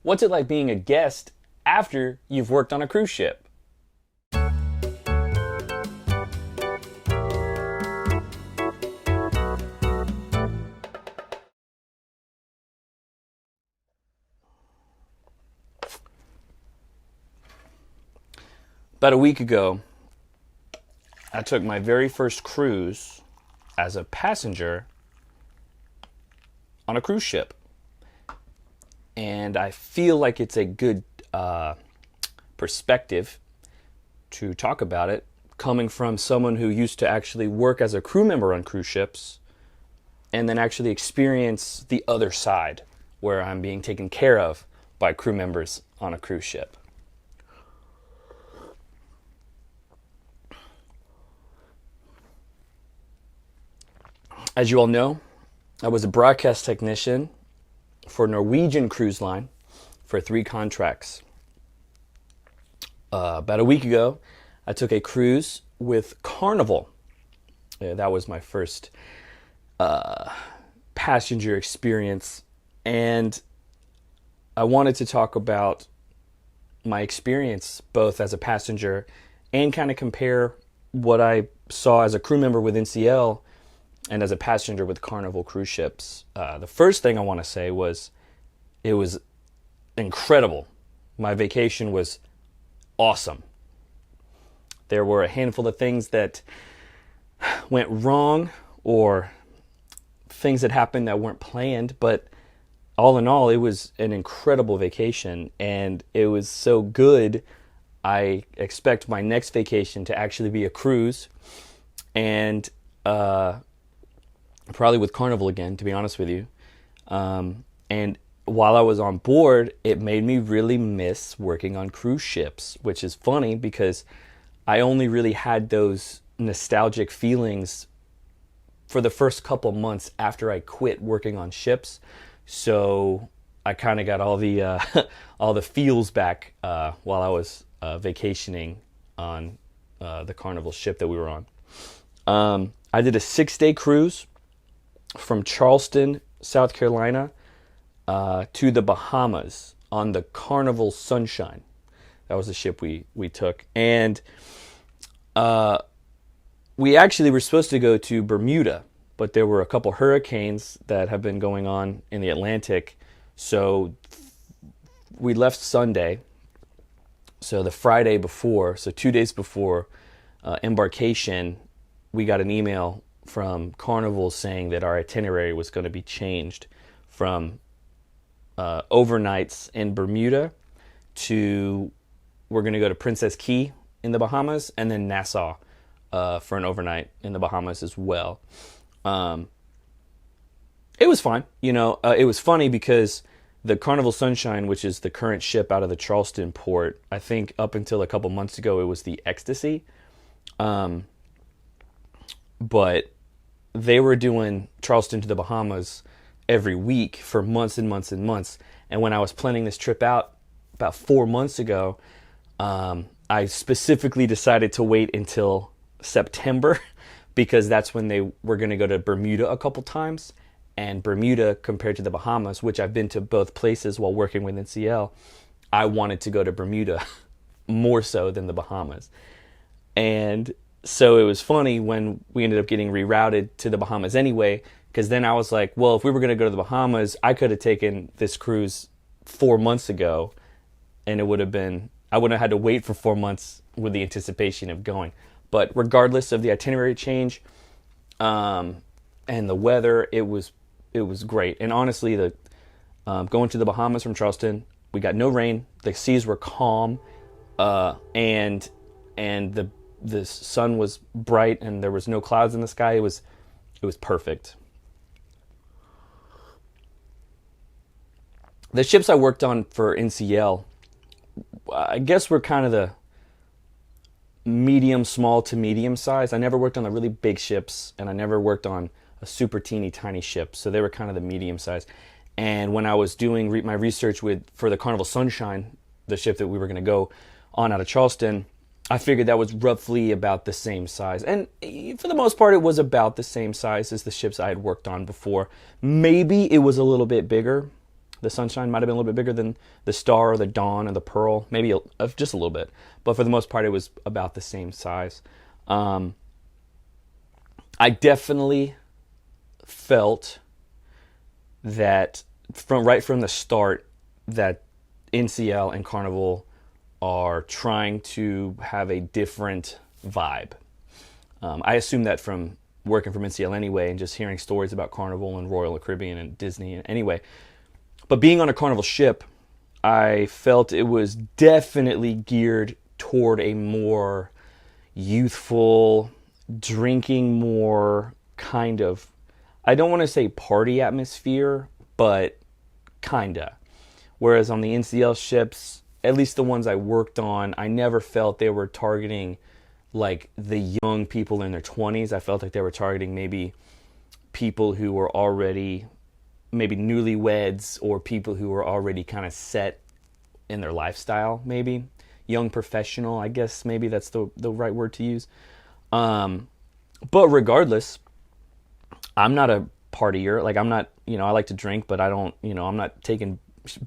What's it like being a guest after you've worked on a cruise ship? About a week ago, I took my very first cruise as a passenger on a cruise ship. And I feel like it's a good perspective to talk about it, coming from someone who used to actually work as a crew member on cruise ships and then actually experience the other side where I'm being taken care of by crew members on a cruise ship. As you all know, I was a broadcast technician for Norwegian Cruise Line for 3 contracts. About a week ago, I took a cruise with Carnival. That was my first passenger experience, and I wanted to talk about my experience both as a passenger and kind of compare what I saw as a crew member with NCL and as a passenger with Carnival cruise ships. The first thing I want to say was it was incredible. My vacation was awesome. There were a handful of things that went wrong or things that happened that weren't planned, but all in all, it was an incredible vacation, and it was so good. I expect my next vacation to actually be a cruise, and probably with Carnival again, to be honest with you. And while I was on board, it made me really miss working on cruise ships, which is funny because I only really had those nostalgic feelings for the first couple months after I quit working on ships. So I kind of got all the all the feels back while I was vacationing on the Carnival ship that we were on. I did a 6-day cruise from Charleston, South Carolina, to the Bahamas on the Carnival Sunshine. That was the ship we took. And we actually were supposed to go to Bermuda, but there were a couple hurricanes that have been going on in the Atlantic. So we left Sunday. So the Friday before, so 2 days before embarkation, we got an email from Carnival saying that our itinerary was going to be changed from overnights in Bermuda to we're going to go to Princess Key in the Bahamas and then Nassau for an overnight in the Bahamas as well. It was fine. It was funny because the Carnival Sunshine, which is the current ship out of the Charleston port, I think up until a couple months ago, it was the Ecstasy. But they were doing Charleston to the Bahamas every week for months and months and months. And when I was planning this trip out about 4 months ago, I specifically decided to wait until September because that's when they were going to go to Bermuda a couple times. And Bermuda, compared to the Bahamas, which I've been to both places while working with NCL, I wanted to go to Bermuda more so than the Bahamas. And so it was funny when we ended up getting rerouted to the Bahamas anyway, because then I was like, well, if we were going to go to the Bahamas, I could have taken this cruise 4 months ago, and I wouldn't have had to wait for 4 months with the anticipation of going. But regardless of the itinerary change and the weather, it was great. And honestly, going to the Bahamas from Charleston, we got no rain. The seas were calm, and the sun was bright, and there was no clouds in the sky. It was perfect. The ships I worked on for NCL, I guess were kind of the small to medium size. I never worked on the really big ships, and I never worked on a super teeny tiny ship. So they were kind of the medium size. And when I was doing my research for the Carnival Sunshine, the ship that we were going to go on out of Charleston, I figured that was roughly about the same size. And for the most part, it was about the same size as the ships I had worked on before. Maybe it was a little bit bigger. The Sunshine might have been a little bit bigger than the Star or the Dawn or the Pearl, maybe just a little bit. But for the most part, it was about the same size. I definitely felt that right from the start that NCL and Carnival are trying to have a different vibe. I assume that from working from NCL anyway, and just hearing stories about Carnival and Royal Caribbean and Disney anyway. But being on a Carnival ship, I felt it was definitely geared toward a more youthful, drinking more kind of, I don't want to say party atmosphere, but kinda. Whereas on the NCL ships, at least the ones I worked on, I never felt they were targeting like the young people in their 20s. I felt like they were targeting maybe people who were already maybe newlyweds, or people who were already kind of set in their lifestyle, maybe young professional, I guess maybe that's the right word to use. But regardless, I'm not a partier. Like, I'm not, I like to drink, but I don't, I'm not taking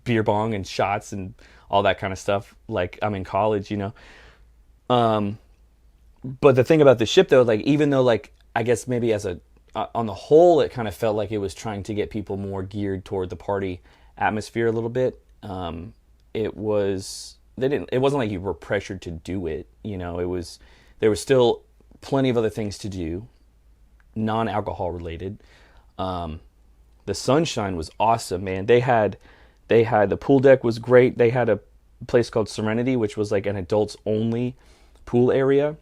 beer bong and shots and all that kind of stuff like I'm in college. But the thing about the ship though, like, even though, like, I guess maybe on the whole, it kind of felt like it was trying to get people more geared toward the party atmosphere a little bit. It wasn't like you were pressured to do it. There was still plenty of other things to do, non-alcohol related. The Sunshine was awesome, man. They had the pool deck was great. They had a place called Serenity, which was like an adults only pool area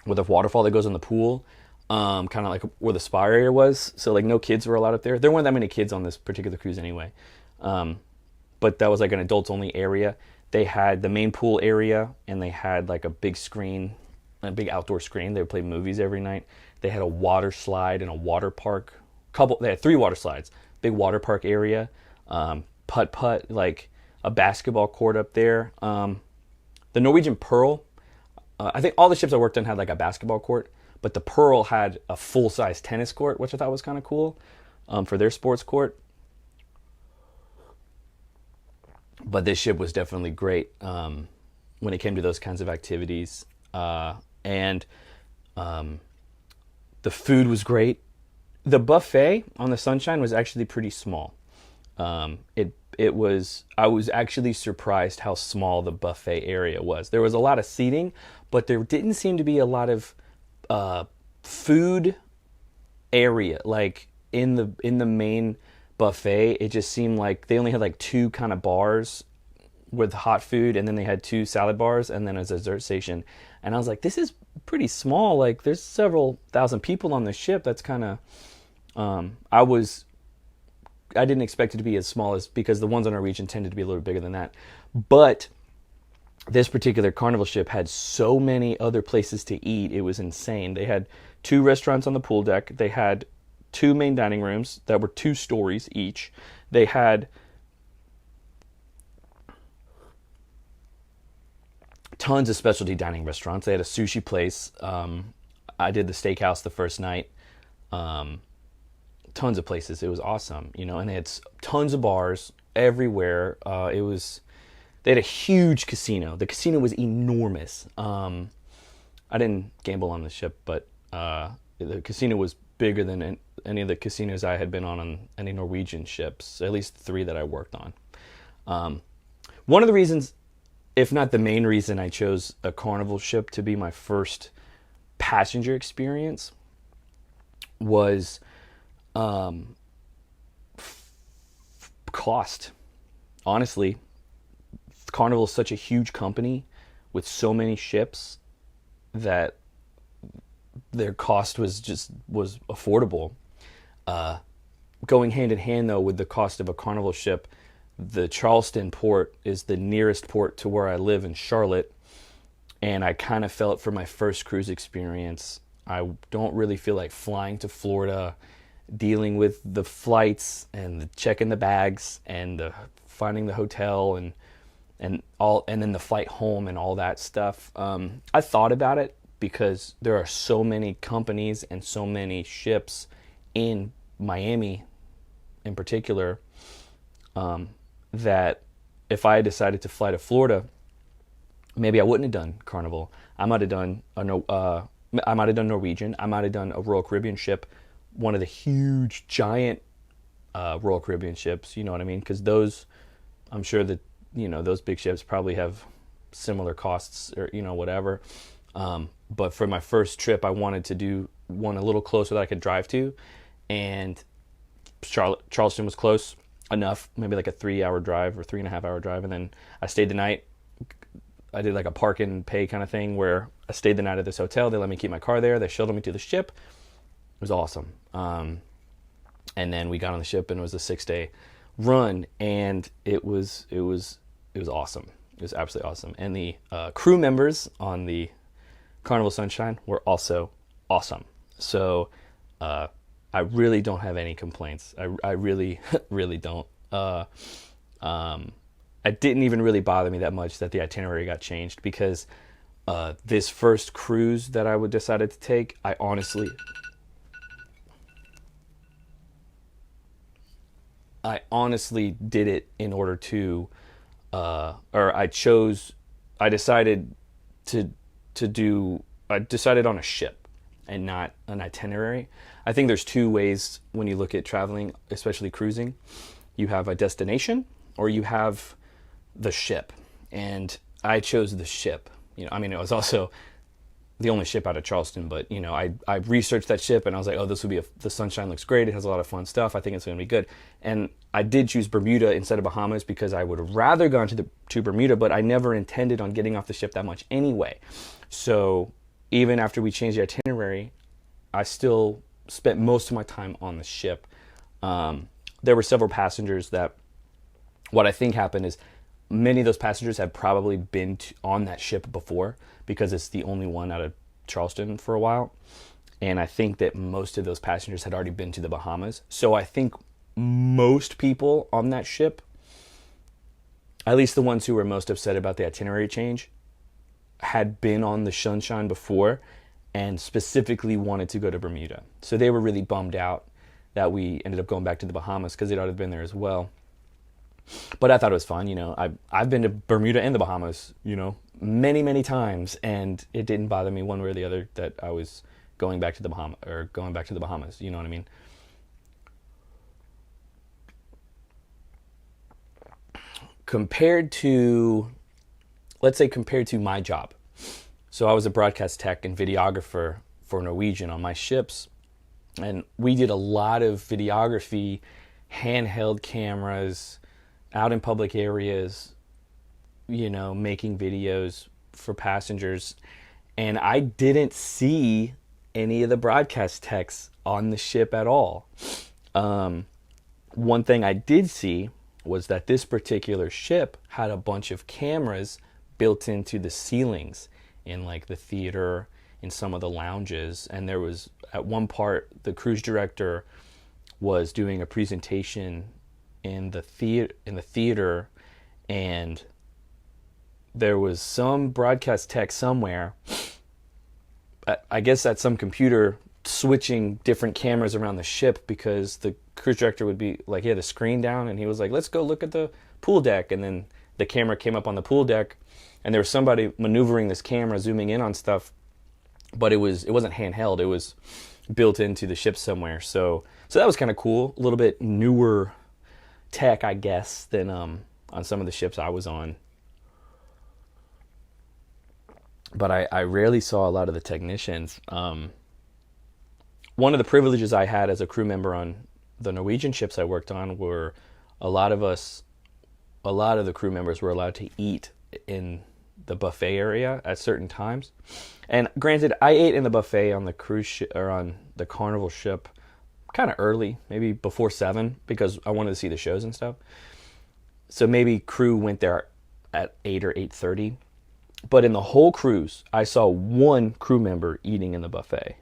with a waterfall that goes in the pool, kind of like where the spa area was. So like no kids were allowed up there. There weren't that many kids on this particular cruise anyway. But that was like an adults only area. They had the main pool area, and they had like a big screen, a big outdoor screen. They would play movies every night. They had a water slide and a water park. They had 3 water slides. Big water park area. Putt, like a basketball court up there. The Norwegian Pearl, I think all the ships I worked on had like a basketball court, but the Pearl had a full-size tennis court, which I thought was kind of cool, for their sports court. But this ship was definitely great when it came to those kinds of activities. And the food was great. The buffet on the Sunshine was actually pretty small. I was actually surprised how small the buffet area was. There was a lot of seating, but there didn't seem to be a lot of food area. Like in the main buffet, it just seemed like they only had like 2 kind of bars with hot food, and then they had 2 salad bars, and then a dessert station. And I was like, this is pretty small. Like, there's several thousand people on the ship. That's kind of I didn't expect it to be as small as, because the ones on Norwegian tended to be a little bigger than that. But this particular Carnival ship had so many other places to eat. It was insane. They had 2 restaurants on the pool deck. They had 2 main dining rooms that were 2 stories each. They had tons of specialty dining restaurants. They had a sushi place. I did the steakhouse the first night. Tons of places. It was awesome, and they had tons of bars everywhere. They had a huge casino. The casino was enormous. I didn't gamble on the ship, but the casino was bigger than any of the casinos I had been on any Norwegian ships, at least 3 that I worked on. One of the reasons, if not the main reason, I chose a Carnival ship to be my first passenger experience was cost. Honestly, Carnival is such a huge company with so many ships that their cost was affordable. Going hand in hand though with the cost of a Carnival ship, the Charleston port is the nearest port to where I live in Charlotte, and I kind of felt for my first cruise experience, I don't really feel like flying to Florida, dealing with the flights and checking the bags and finding the hotel and then the flight home and all that stuff. I thought about it because there are so many companies and so many ships in Miami in particular. that if I had decided to fly to Florida, maybe I wouldn't have done Carnival. I might have done I might have done Norwegian. I might have done a Royal Caribbean ship, one of the huge, giant Royal Caribbean ships. You know what I mean? Because those, I'm sure that those big ships probably have similar costs or whatever. But for my first trip, I wanted to do one a little closer that I could drive to, and Charleston was close enough, maybe like a 3-hour drive or 3.5-hour drive, and then I stayed the night. I did like a park and pay kind of thing where I stayed the night at this hotel. They let me keep my car there. They shuttled me to the ship. It was awesome. And then we got on the ship, and it was a 6-day run, and it was awesome. It was absolutely awesome. And the crew members on the Carnival Sunshine were also awesome. So I really don't have any complaints. I really, really don't. It didn't even really bother me that much that the itinerary got changed, because this first cruise that I would decided to take, I honestly did it in order to, I decided on a ship and not an itinerary. I think there's two ways when you look at traveling, especially cruising. You have a destination or you have the ship. And I chose the ship. It was also the only ship out of Charleston, but I researched that ship and I was like, oh, this would be the Sunshine looks great. It has a lot of fun stuff. I think it's going to be good. And I did choose Bermuda instead of Bahamas because I would have rather gone to Bermuda, but I never intended on getting off the ship that much anyway. So even after we changed the itinerary, I still spent most of my time on the ship. There were several passengers that, what I think happened is many of those passengers had probably been on that ship before, because it's the only one out of Charleston for a while. And I think that most of those passengers had already been to the Bahamas. So I think most people on that ship, at least the ones who were most upset about the itinerary change, had been on the Sunshine before and specifically wanted to go to Bermuda. So they were really bummed out that we ended up going back to the Bahamas, because they'd already been there as well. But I thought it was fun. I've been to Bermuda and the Bahamas, many, many times, and it didn't bother me one way or the other that I was going back to the Bahamas. You know what I mean? Compared to my job. So I was a broadcast tech and videographer for Norwegian on my ships, and we did a lot of videography, handheld cameras, out in public areas, making videos for passengers. And I didn't see any of the broadcast techs on the ship at all. One thing I did see was that this particular ship had a bunch of cameras built into the ceilings in like the theater, in some of the lounges. And there was, at one part, the cruise director was doing a presentation in the theater, and there was some broadcast tech somewhere, I guess at some computer, switching different cameras around the ship, because the cruise director would be like, he had a screen down and he was like, let's go look at the pool deck. And then the camera came up on the pool deck, and there was somebody maneuvering this camera, zooming in on stuff, but it wasn't handheld. It was built into the ship somewhere. So that was kind of cool. A little bit newer tech, I guess, than on some of the ships I was on. But I rarely saw a lot of the technicians. One of the privileges I had as a crew member on the Norwegian ships I worked on were a lot of the crew members were allowed to eat in the buffet area at certain times. And granted, I ate in the buffet on the cruise ship, or on the Carnival ship, kind of early, maybe before 7, because I wanted to see the shows and stuff. So maybe crew went there at 8 or 8:30. But in the whole cruise, I saw one crew member eating in the buffet.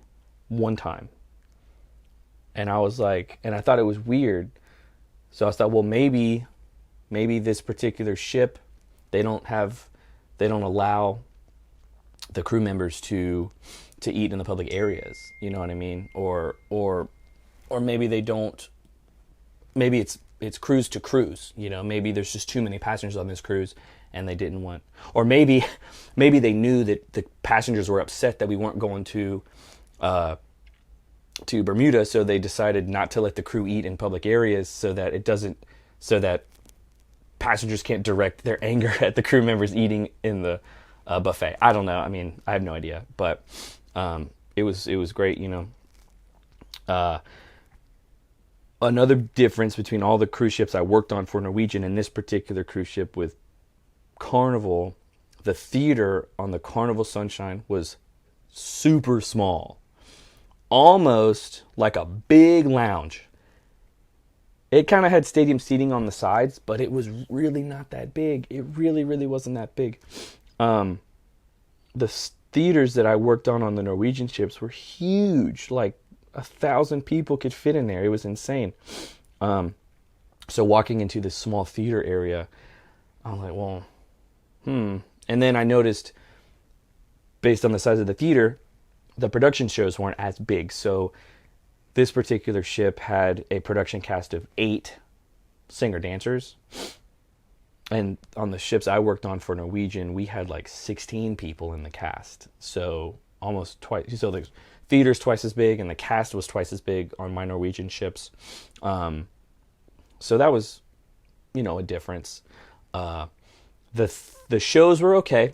One time. And I was like, and I thought it was weird. So I thought, well, maybe this particular ship, they don't allow the crew members to eat in the public areas. You know what I mean? Or maybe they don't. Maybe it's it's cruise to cruise. You know, maybe there's just too many passengers on this cruise, and they didn't want, or maybe they knew that the passengers were upset that we weren't going to Bermuda, so they decided not to let the crew eat in public areas, so that passengers can't direct their anger at the crew members eating in the buffet. I don't know. I mean, I have no idea, but it was great. You know. Another difference between all the cruise ships I worked on for Norwegian and this particular cruise ship with Carnival, the theater on the Carnival Sunshine was super small. Almost like a big lounge. It kind of had stadium seating on the sides, but it was really not that big. It really, really wasn't that big. The theaters that I worked on the Norwegian ships were huge. Like 1,000 people could fit in there. It was insane. So walking into this small theater area, I'm like, well, And then I noticed, based on the size of the theater, the production shows weren't as big. So this particular ship had a production cast of 8 singer-dancers. And on the ships I worked on for Norwegian, we had like 16 people in the cast. So almost twice. So the theater's twice as big, and the cast was twice as big on my Norwegian ships. So that was, you know, a difference. The shows were okay.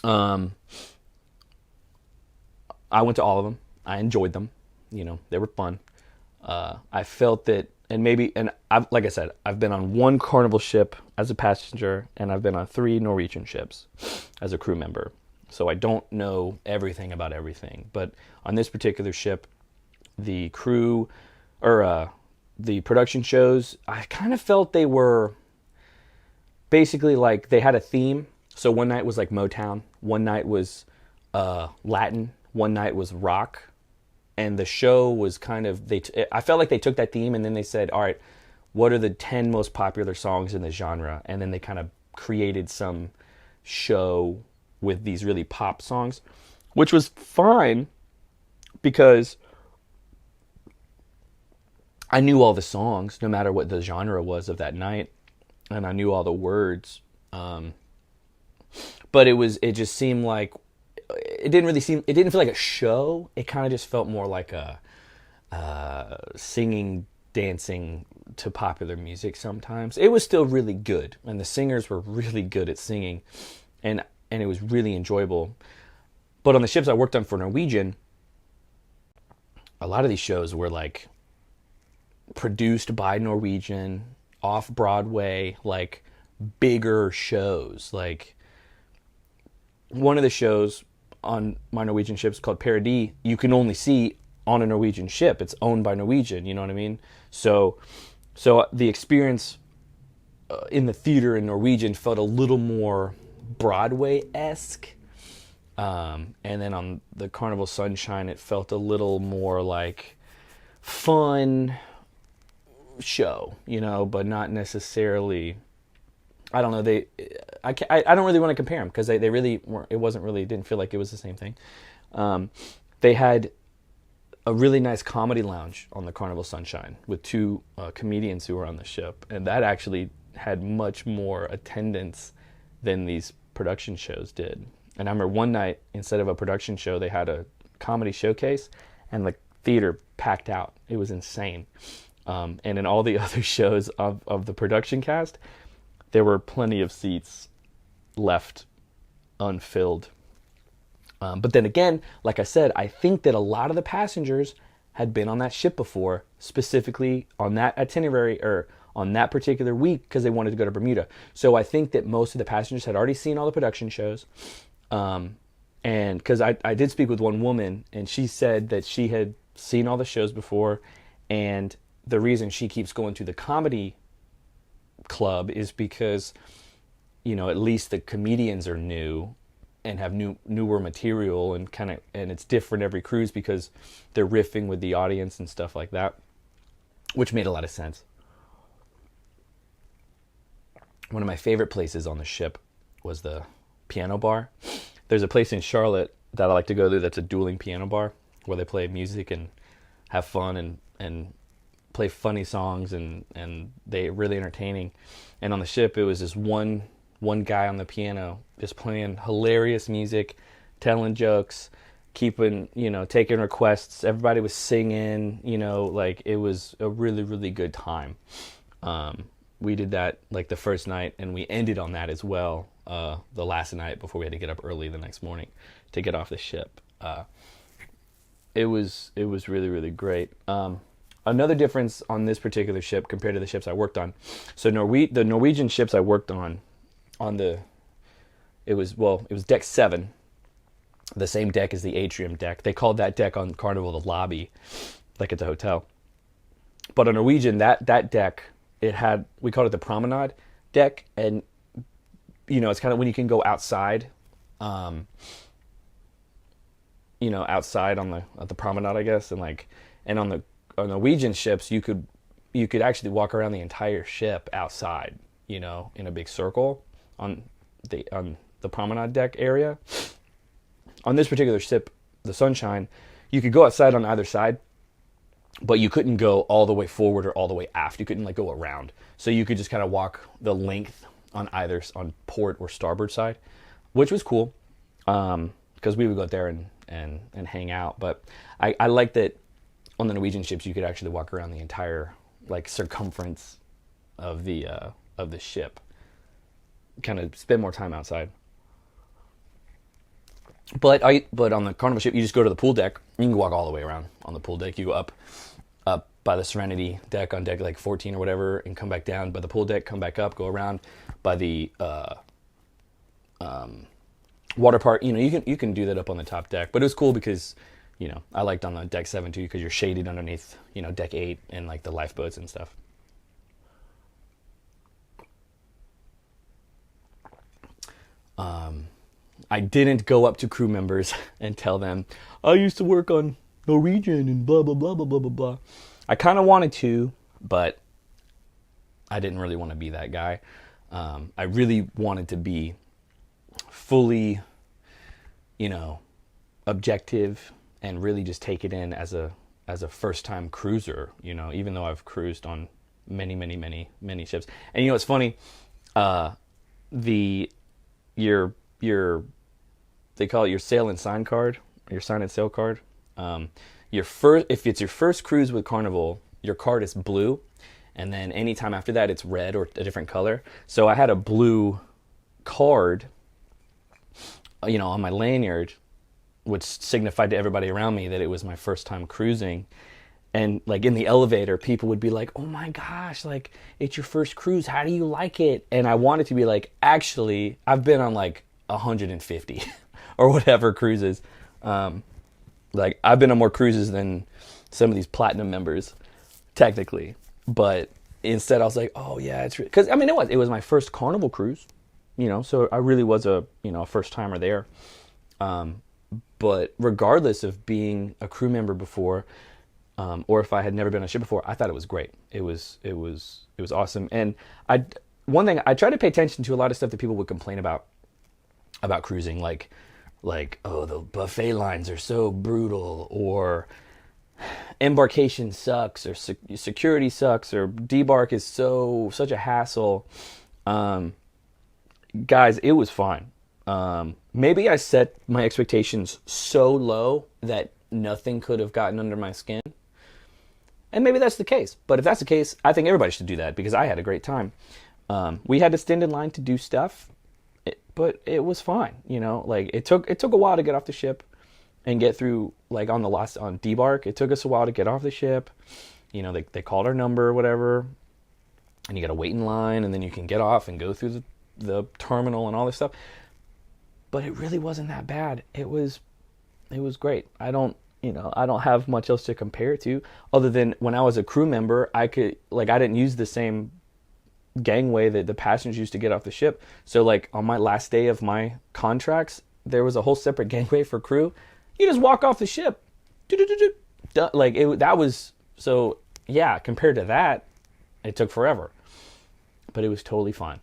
I went to all of them. I enjoyed them. You know, they were fun. I felt that, like I said, I've been on 1 Carnival ship as a passenger, and I've been on 3 Norwegian ships as a crew member. So I don't know everything about everything. But on this particular ship, the crew, or the production shows, I kind of felt they were basically like they had a theme. So one night was like Motown, one night was Latin, one night was rock, and the show was kind of, I felt like they took that theme and then they said, all right, what are the 10 most popular songs in the genre? And then they kind of created some show with these really pop songs, which was fine because I knew all the songs, no matter what the genre was of that night, and I knew all the words. But it just seemed like, it didn't feel like a show. It kind of just felt more like a singing, dancing to popular music sometimes. It was still really good, and the singers were really good at singing, and it was really enjoyable. But on the ships I worked on for Norwegian, a lot of these shows were like produced by Norwegian, off-Broadway, like bigger shows. Like one of the shows on my Norwegian ships called Paradis, you can only see on a Norwegian ship. It's owned by Norwegian, you know what I mean? So the experience in the theater in Norwegian felt a little more Broadway-esque. And then on the Carnival Sunshine, it felt a little more like fun show, you know, but not necessarily, I don't know, I don't really want to compare them because they really weren't, didn't feel like it was the same thing. They had a really nice comedy lounge on the Carnival Sunshine with 2 comedians who were on the ship, and that actually had much more attendance than these production shows did. And I remember one night, instead of a production show, they had a comedy showcase, and the theater packed out. It was insane. And in all the other shows of the production cast, there were plenty of seats left unfilled. But then again, like I said, I think that a lot of the passengers had been on that ship before, specifically on that itinerary or on that particular week because they wanted to go to Bermuda. So I think that most of the passengers had already seen all the production shows. And because I did speak with one woman, and she said that she had seen all the shows before, and the reason she keeps going to the comedy club is because, you know, at least the comedians are new and have newer material, and it's different every cruise because they're riffing with the audience and stuff like that, which made a lot of sense. One of my favorite places on the ship was the piano bar. There's a place in Charlotte that I like to go to that's a dueling piano bar where they play music and have fun and play funny songs, and they really entertaining. And on the ship, it was just one guy on the piano just playing hilarious music, telling jokes, keeping, taking requests. Everybody was singing, like it was a really, really good time. We did that like the first night, and we ended on that as well, the last night before we had to get up early the next morning to get off the ship. It was really, really great. Another difference on this particular ship compared to the ships I worked on. So the Norwegian ships I worked on it was deck 7, the same deck as the atrium deck. They called that deck on Carnival the lobby, like at the hotel. But on Norwegian, that deck, we called it the promenade deck, and it's kind of when you can go outside, outside on the promenade, I guess, and on Norwegian ships, you could actually walk around the entire ship outside, in a big circle on the promenade deck area. On this particular ship, the Sunshine, you could go outside on either side, but you couldn't go all the way forward or all the way aft. You couldn't go around. So you could just kind of walk the length on port or starboard side, which was cool, because we would go out there and hang out. But I like that on the Norwegian ships you could actually walk around the entire circumference of the ship, kind of spend more time outside. But on the Carnival ship, you just go to the pool deck. You can walk all the way around on the pool deck. You go up by the Serenity deck on deck 14 or whatever, and come back down by the pool deck, come back up, go around by the water park. You can do that up on the top deck. But it was cool because, I liked on the deck 7 too, because you're shaded underneath, deck 8 and the lifeboats and stuff. I didn't go up to crew members and tell them, I used to work on Norwegian and blah, blah, blah, blah, blah, blah, blah. I kind of wanted to, but I didn't really want to be that guy. I really wanted to be fully, objective and really just take it in as a first-time cruiser, even though I've cruised on many, many, many, many ships. And it's funny, they call it your sail and sign card, your sign and sail card. If it's your first cruise with Carnival, your card is blue, and then anytime after that it's red or a different color. So I had a blue card, on my lanyard, which signified to everybody around me that it was my first time cruising. And in the elevator, people would be like, oh my gosh, it's your first cruise, how do you like it? And I wanted to be like, actually, I've been on 150 or whatever cruises. I've been on more cruises than some of these platinum members, technically. But instead I was like, oh yeah, it's because it was my first Carnival cruise, so I really was a first timer there. But regardless of being a crew member before, or if I had never been on a ship before, I thought it was great. It was awesome. And one thing I try to pay attention to, a lot of stuff that people would complain about cruising, like oh, the buffet lines are so brutal, or embarkation sucks, or security sucks, or debark is such a hassle. Guys, it was fine. Maybe I set my expectations so low that nothing could have gotten under my skin. And maybe that's the case. But if that's the case, I think everybody should do that, because I had a great time. We had to stand in line to do stuff, but it was fine. It took a while to get off the ship and get through, on debark. It took us a while to get off the ship. They called our number or whatever, and you got to wait in line, and then you can get off and go through the terminal and all this stuff. But it really wasn't that bad. It was great. I don't have much else to compare it to, other than when I was a crew member, I didn't use the same gangway that the passengers used to get off the ship. So on my last day of my contracts, there was a whole separate gangway for crew. You just walk off the ship. That was, so yeah, compared to that, it took forever. But it was totally fine.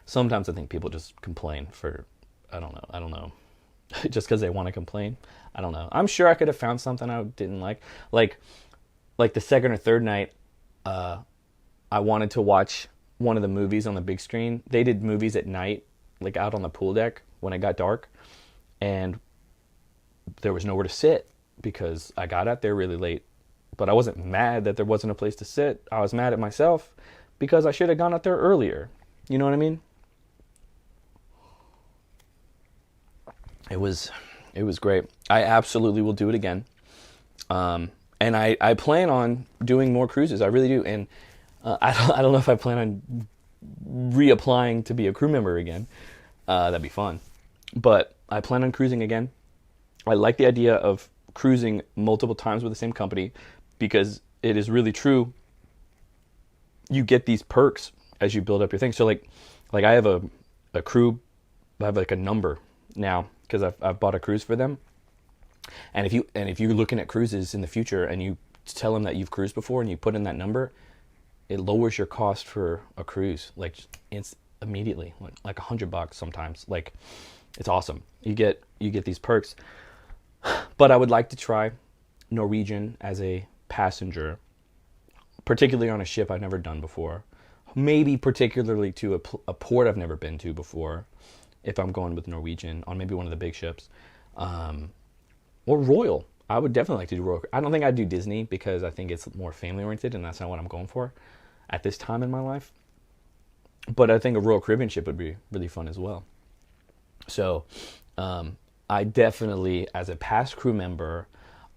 Sometimes I think people just complain for, I don't know. just because they want to complain. I don't know. I'm sure I could have found something I didn't like like the second or third night. I wanted to watch one of the movies on the big screen. They did movies at night, like out on the pool deck when it got dark, and there was nowhere to sit because I got out there really late. But I wasn't mad that there wasn't a place to sit. I was mad at myself because I should have gone out there earlier. You know what I mean? It was great. I absolutely will do it again. And I plan on doing more cruises. I really do. And I don't know if I plan on reapplying to be a crew member again. That'd be fun. But I plan on cruising again. I like the idea of cruising multiple times with the same company because it is really true. You get these perks as you build up your thing. So like I have a crew, I have like a number now because I've bought a cruise for them. And if you're looking at cruises in the future and you tell them that you've cruised before and you put in that number, it lowers your cost for a cruise like immediately, like $100 sometimes. Like it's awesome. You get these perks. But I would like to try Norwegian as a passenger, particularly on a ship I've never done before. Maybe particularly to a port I've never been to before, if I'm going with Norwegian on maybe one of the big ships. Or Royal. I would definitely like to do Royal. I don't think I'd do Disney because I think it's more family oriented and that's not what I'm going for at this time in my life. But I think a Royal Caribbean ship would be really fun as well. So I definitely, as a past crew member,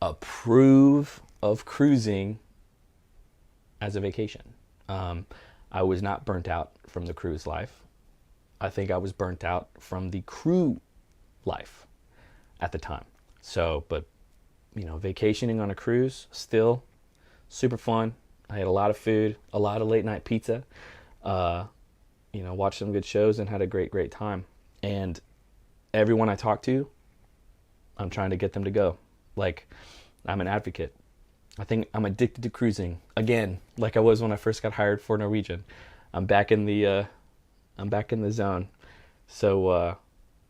approve of cruising as a vacation. I was not burnt out from the cruise life. I think I was burnt out from the crew life at the time. So, but, vacationing on a cruise, still super fun. I had a lot of food, a lot of late night pizza, watched some good shows and had a great, great time. And everyone I talk to, I'm trying to get them to go. Like, I'm an advocate. I think I'm addicted to cruising again, like I was when I first got hired for Norwegian. I'm back in the zone. So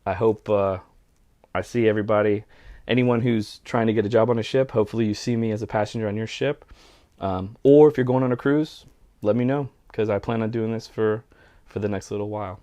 I hope I see everybody. Anyone who's trying to get a job on a ship, hopefully you see me as a passenger on your ship. Or if you're going on a cruise, let me know because I plan on doing this for the next little while.